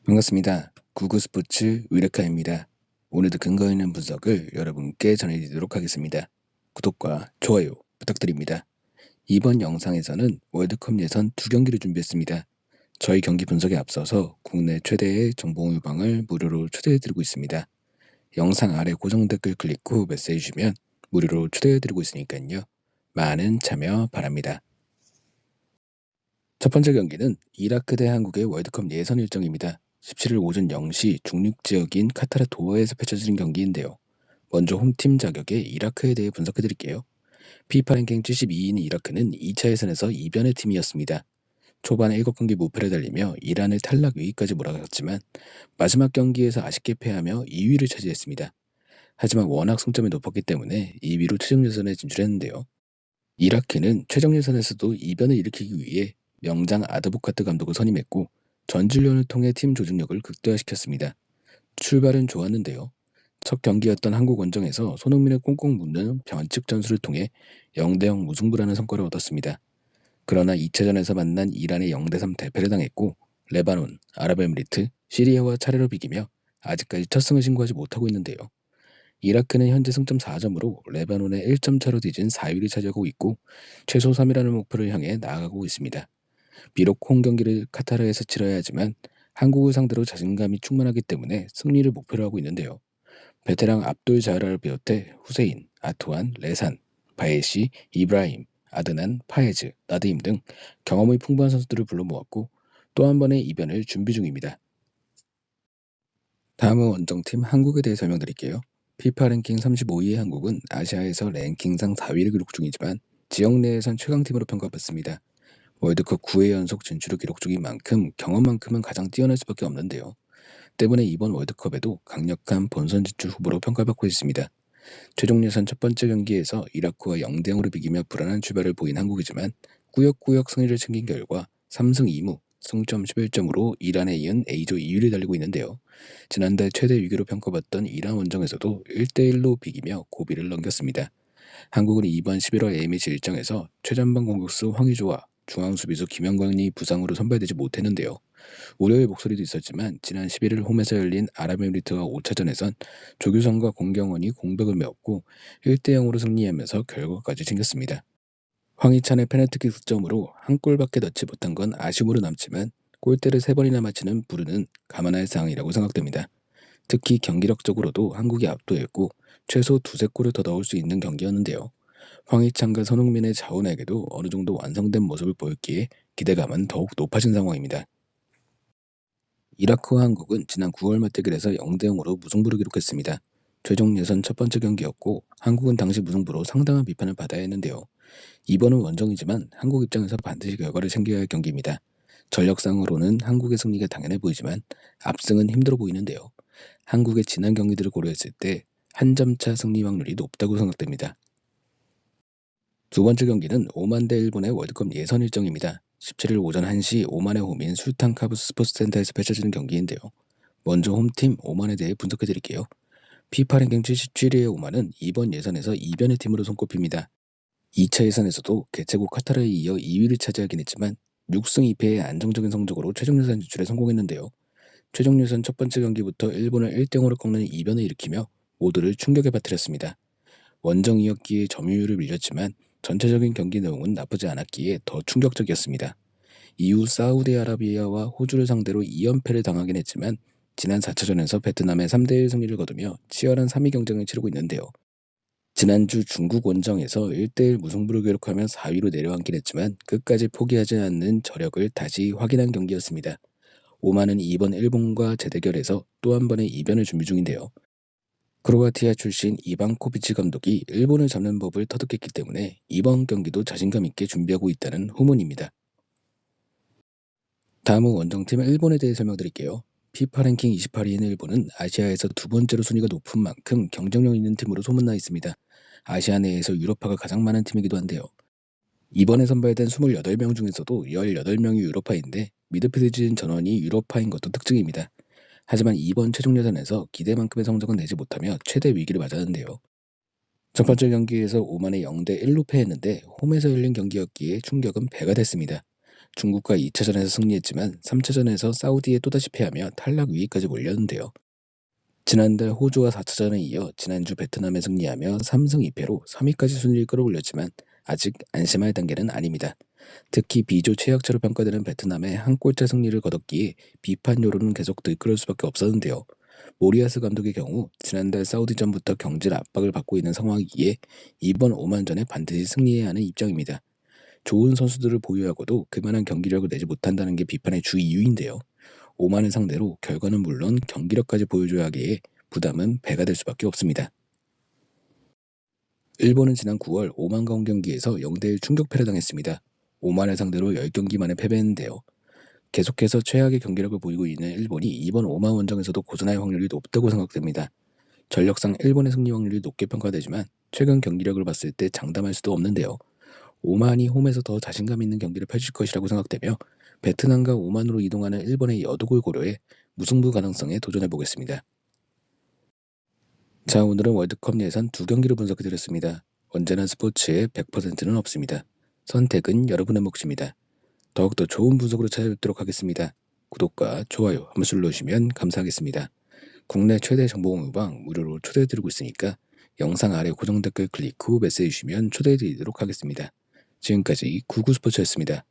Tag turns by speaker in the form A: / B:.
A: 반갑습니다. 구구스포츠 위력카입니다. 오늘도 근거 있는 분석을 여러분께 전해드리도록 하겠습니다. 구독과 좋아요 부탁드립니다. 이번 영상에서는 월드컵 예선 두 경기를 준비했습니다. 저희 경기 분석에 앞서서 국내 최대의 정보유방을 무료로 초대해드리고 있습니다. 영상 아래 고정 댓글 클릭 후 메시지 주시면 무료로 초대해드리고 있으니까요. 많은 참여 바랍니다. 첫 번째 경기는 이라크 대 한국의 월드컵 예선 일정입니다. 17일 오전 0시 중립 지역인 카타르 도하에서 펼쳐지는 경기인데요. 먼저 홈팀 자격의 이라크에 대해 분석해드릴게요. 피파 랭킹 72위인 이라크는 2차 예선에서 이변의 팀이었습니다. 초반 7경기 무패를 달리며 이란을 탈락 위기까지 몰아갔지만 마지막 경기에서 아쉽게 패하며 2위를 차지했습니다. 하지만 워낙 승점이 높았기 때문에 2위로 최종 예선에 진출했는데요. 이라크는 최종 예선에서도 이변을 일으키기 위해 명장 아드보카트 감독을 선임했고 전지훈련을 통해 팀 조직력을 극대화시켰습니다. 출발은 좋았는데요. 첫 경기였던 한국 원정에서 손흥민을 꽁꽁 묶는 변칙 전술을 통해 0대0 무승부라는 성과를 얻었습니다. 그러나 2차전에서 만난 이란의 0대3 대패를 당했고 레바논, 아랍에미리트, 시리아와 차례로 비기며 아직까지 첫 승을 신고하지 못하고 있는데요. 이라크는 현재 승점 4점으로 레바논의 1점 차로 뒤진 4위를 차지하고 있고 최소 3위라는 목표를 향해 나아가고 있습니다. 비록 홈 경기를 카타르에서 치러야 하지만 한국을 상대로 자신감이 충만하기 때문에 승리를 목표로 하고 있는데요. 베테랑 압돌 자라를 비롯해 후세인, 아투안, 레산, 바예시, 이브라임, 아드난, 파헤즈, 나드임 등 경험이 풍부한 선수들을 불러 모았고 또 한 번의 이변을 준비 중입니다. 다음은 원정팀 한국에 대해 설명드릴게요. 피파 랭킹 35위의 한국은 아시아에서 랭킹상 4위를 기록 중이지만 지역 내에선 최강팀으로 평가받습니다. 월드컵 9회 연속 진출을 기록 중인 만큼 경험만큼은 가장 뛰어날 수밖에 없는데요. 때문에 이번 월드컵에도 강력한 본선 진출 후보로 평가받고 있습니다. 최종 예선 첫 번째 경기에서 이라크와 0대0으로 비기며 불안한 출발을 보인 한국이지만 꾸역꾸역 승리를 챙긴 결과 3승 2무, 승점 11점으로 이란에 이은 A조 2위를 달리고 있는데요. 지난달 최대 위기로 평가받던 이란 원정에서도 1대1로 비기며 고비를 넘겼습니다. 한국은 이번 11월 A매치 일정에서 최전방 공격수 황의조와 중앙 수비수 김영광이 부상으로 선발되지 못했는데요. 우려의 목소리도 있었지만 지난 11일 홈에서 열린 아랍에미리트와 5차전에선 조규성과 공경원이 공백을 메웠고 1대0으로 승리하면서 결과까지 챙겼습니다. 황희찬의 페널티킥 득점으로 한 골밖에 넣지 못한 건 아쉬움으로 남지만 골대를 3번이나 맞히는 부르는 감안할 사항이라고 생각됩니다. 특히 경기력적으로도 한국이 압도했고 최소 2-3골을 더 넣을 수 있는 경기였는데요. 황희찬과 손흥민의 자원에게도 어느 정도 완성된 모습을 보였기에 기대감은 더욱 높아진 상황입니다. 이라크와 한국은 지난 9월 맞대결에서 0대0으로 무승부를 기록했습니다. 최종 예선 첫 번째 경기였고 한국은 당시 무승부로 상당한 비판을 받아야 했는데요. 이번은 원정이지만 한국 입장에서 반드시 결과를 챙겨야 할 경기입니다. 전력상으로는 한국의 승리가 당연해 보이지만 압승은 힘들어 보이는데요. 한국의 지난 경기들을 고려했을 때 한 점차 승리 확률이 높다고 생각됩니다. 두 번째 경기는 오만 대 일본의 월드컵 예선 일정입니다. 17일 오전 1시 오만의 홈인 술탄 카브스 스포츠센터에서 펼쳐지는 경기인데요. 먼저 홈팀 오만에 대해 분석해드릴게요. 피파 랭킹 77위의 오만은 이번 예선에서 이변의 팀으로 손꼽힙니다. 2차 예선에서도 개최국 카타르에 이어 2위를 차지하긴 했지만 6승 2패의 안정적인 성적으로 최종 예선 진출에 성공했는데요. 최종 예선 첫 번째 경기부터 일본을 1대0으로 꺾는 이변을 일으키며 모두를 충격에 빠뜨렸습니다. 원정이었기에 점유율을 밀렸지만 전체적인 경기 내용은 나쁘지 않았기에 더 충격적이었습니다. 이후 사우디아라비아와 호주를 상대로 2연패를 당하긴 했지만 지난 4차전에서 베트남의 3대1 승리를 거두며 치열한 3위 경쟁을 치르고 있는데요. 지난주 중국 원정에서 1대1 무승부를 기록하며 4위로 내려앉긴 했지만 끝까지 포기하지 않는 저력을 다시 확인한 경기였습니다. 오만은 이번 일본과 재대결에서 또 한 번의 이변을 준비 중인데요. 크로아티아 출신 이방코비치 감독이 일본을 잡는 법을 터득했기 때문에 이번 경기도 자신감 있게 준비하고 있다는 후문입니다. 다음은 원정팀 일본에 대해 설명드릴게요. 피파 랭킹 28위인 일본은 아시아에서 두 번째로 순위가 높은 만큼 경쟁력 있는 팀으로 소문나 있습니다. 아시아 내에서 유럽파가 가장 많은 팀이기도 한데요. 이번에 선발된 28명 중에서도 18명이 유럽파인데 미드필드진 전원이 유럽파인 것도 특징입니다. 하지만 이번 최종 예선에서 기대만큼의 성적은 내지 못하며 최대 위기를 맞았는데요. 첫 번째 경기에서 오만에 0대1로 패했는데 홈에서 열린 경기였기에 충격은 배가 됐습니다. 중국과 2차전에서 승리했지만 3차전에서 사우디에 또다시 패하며 탈락 위기까지 몰렸는데요. 지난달 호주와 4차전에 이어 지난주 베트남에 승리하며 3승 2패로 3위까지 순위를 끌어올렸지만 아직 안심할 단계는 아닙니다. 특히 B조 최약체로 평가되는 베트남의 한 골차 승리를 거뒀기에 비판 여론은 계속 들끓을 수밖에 없었는데요. 모리아스 감독의 경우 지난달 사우디전부터 경질 압박을 받고 있는 상황이기에 이번 오만전에 반드시 승리해야 하는 입장입니다. 좋은 선수들을 보유하고도 그만한 경기력을 내지 못한다는 게 비판의 주 이유인데요. 오만을 상대로 결과는 물론 경기력까지 보여줘야 하기에 부담은 배가 될 수밖에 없습니다. 일본은 지난 9월 오만과 홈 경기에서 0대1 충격패를 당했습니다. 오만을 상대로 10경기 만에 패배했는데요. 계속해서 최악의 경기력을 보이고 있는 일본이 이번 오만 원정에서도 고전할 확률이 높다고 생각됩니다. 전력상 일본의 승리 확률이 높게 평가되지만 최근 경기력을 봤을 때 장담할 수도 없는데요. 오만이 홈에서 더 자신감 있는 경기를 펼칠 것이라고 생각되며 베트남과 오만으로 이동하는 일본의 여독을 고려해 무승부 가능성에 도전해 보겠습니다. 자, 오늘은 월드컵 예선 두 경기를 분석해드렸습니다. 언제나 스포츠에 100%는 없습니다. 선택은 여러분의 몫입니다. 더욱더 좋은 분석으로 찾아뵙도록 하겠습니다. 구독과 좋아요 한 번씩 눌러주시면 감사하겠습니다. 국내 최대 정보 공유방 무료로 초대해드리고 있으니까 영상 아래 고정 댓글 클릭 후 메시지 주시면 초대해드리도록 하겠습니다. 지금까지 구구스포츠였습니다.